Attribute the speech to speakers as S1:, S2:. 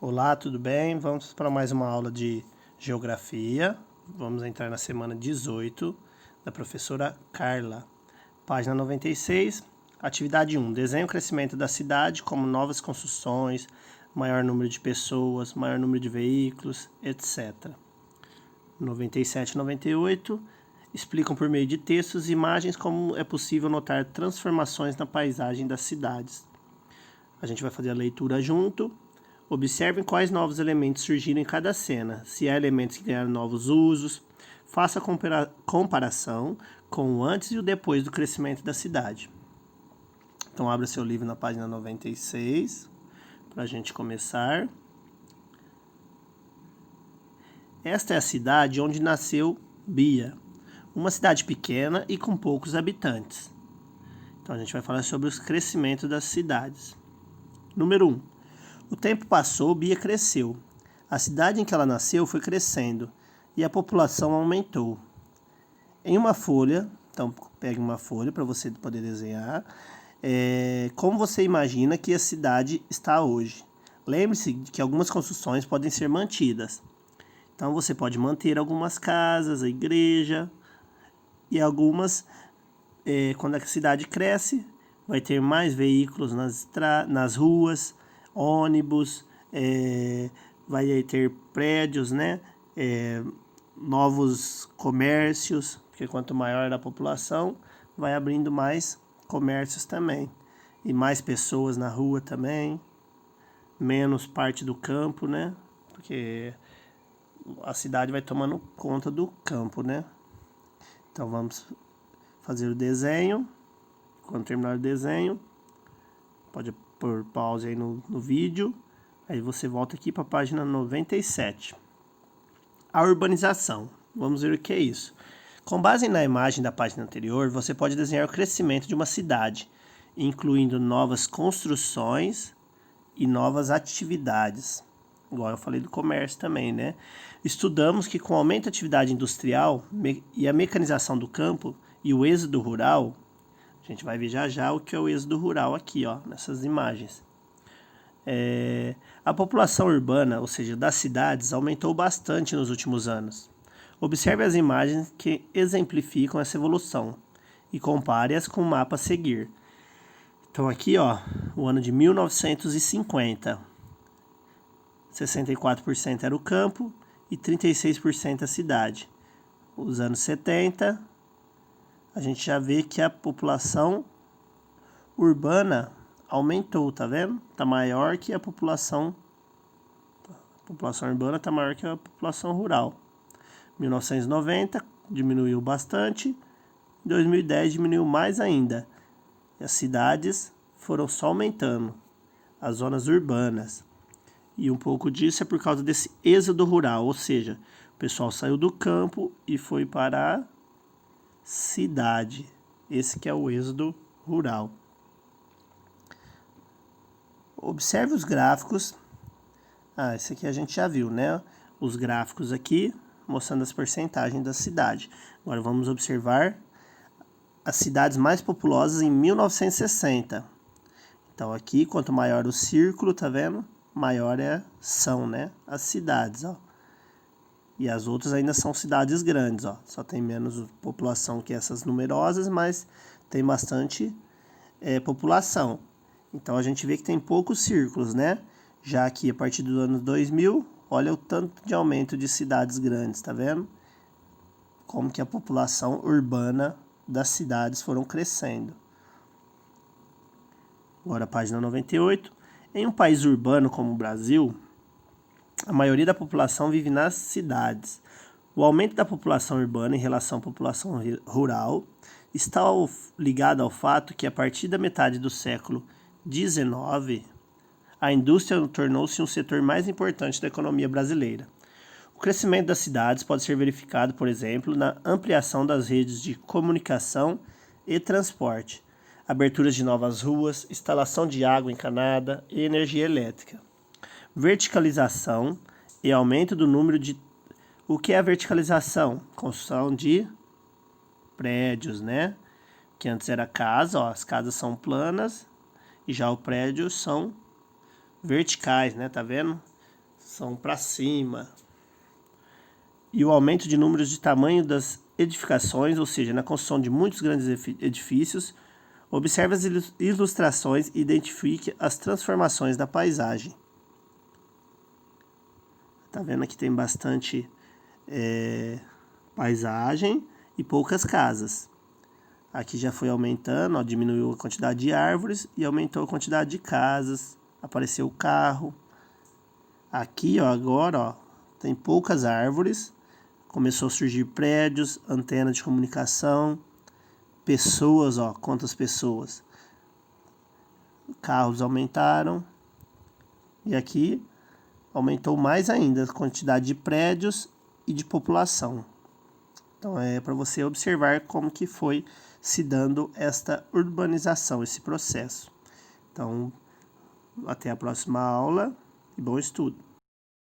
S1: Olá, tudo bem? Vamos para mais uma aula de Geografia. Vamos entrar na semana 18 da professora Carla. Página 96, atividade 1. Desenhe o crescimento da cidade como novas construções, maior número de pessoas, maior número de veículos, etc. 97 e 98 explicam por meio de textos e imagens como é possível notar transformações na paisagem das cidades. A gente vai fazer a leitura junto. Observem quais novos elementos surgiram em cada cena, se há elementos que ganharam novos usos. Faça a comparação com o antes e o depois do crescimento da cidade. Então, abra seu livro na página 96, para a gente começar. Esta é a cidade onde nasceu Bia, uma cidade pequena e com poucos habitantes. Então, a gente vai falar sobre os crescimentos das cidades. Número 1. O tempo passou, Bia cresceu. A cidade em que ela nasceu foi crescendo e a população aumentou. Em uma folha, então pegue uma folha para você poder desenhar, como você imagina que a cidade está hoje. Lembre-se que algumas construções podem ser mantidas. Então você pode manter algumas casas, a igreja e algumas, quando a cidade cresce, vai ter mais veículos nas ruas, ônibus, vai ter prédios, né? Novos comércios, porque quanto maior a população, vai abrindo mais comércios também. E mais pessoas na rua também, menos parte do campo, né? Porque a cidade vai tomando conta do campo, né? Então vamos fazer o desenho. Quando terminar o desenho, pode pôr pause aí no vídeo. Aí você volta aqui para a página 97. A urbanização. Vamos ver o que é isso. Com base na imagem da página anterior, você pode desenhar o crescimento de uma cidade, incluindo novas construções e novas atividades. Igual eu falei do comércio também, né? Estudamos que com o aumento da atividade industrial e a mecanização do campo e o êxodo rural, a gente vai ver já o que é o êxodo rural aqui, ó, nessas imagens. A população urbana, ou seja, das cidades, aumentou bastante nos últimos anos. Observe as imagens que exemplificam essa evolução e compare-as com o mapa a seguir. Então aqui, ó, o ano de 1950, 64% era o campo e 36% a cidade. Os anos 70, a gente já vê que a população urbana aumentou, tá vendo? Tá maior que a população urbana está maior que a população rural. 1990 diminuiu bastante, em 2010 diminuiu mais ainda. E as cidades foram só aumentando, as zonas urbanas. E um pouco disso é por causa desse êxodo rural, ou seja, o pessoal saiu do campo e foi para a cidade. Esse que é o êxodo rural. Observe os gráficos. Esse aqui a gente já viu, né? Os gráficos aqui mostrando as porcentagens da cidade. Agora vamos observar as cidades mais populosas em 1960. Então aqui, quanto maior o círculo, tá vendo? Maior são, né? As cidades, ó. E as outras ainda são cidades grandes, ó. Só tem menos população que essas numerosas, mas tem bastante população. Então a gente vê que tem poucos círculos, né? Já aqui a partir do ano 2000, olha o tanto de aumento de cidades grandes, tá vendo? Como que a população urbana das cidades foram crescendo. Agora a página 98. Em um país urbano como o Brasil, a maioria da população vive nas cidades. O aumento da população urbana em relação à população rural está ligado ao fato que a partir da metade do século XIX, a indústria tornou-se um setor mais importante da economia brasileira. O crescimento das cidades pode ser verificado, por exemplo, na ampliação das redes de comunicação e transporte, aberturas de novas ruas, instalação de água encanada e energia elétrica. Verticalização e aumento do número de... O que é a verticalização? Construção de prédios, né? Que antes era casa, ó, as casas são planas e já o prédio são verticais, né? Tá vendo? urbanização para cima. E o aumento de números de tamanho das edificações, ou seja, na construção de muitos grandes edifícios. Observe as ilustrações e identifique as transformações da paisagem. Tá vendo aqui tem bastante paisagem e poucas casas. Aqui já foi aumentando, ó, diminuiu a quantidade de árvores e aumentou a quantidade de casas. Apareceu o carro. Aqui, ó, agora, ó, tem poucas árvores. Começou a surgir prédios, antena de comunicação, pessoas, ó, quantas pessoas. Carros aumentaram. E aqui aumentou mais ainda a quantidade de prédios e de população. Então é para você observar como que foi se dando esta urbanização, esse processo. Então, até a próxima aula e bom estudo.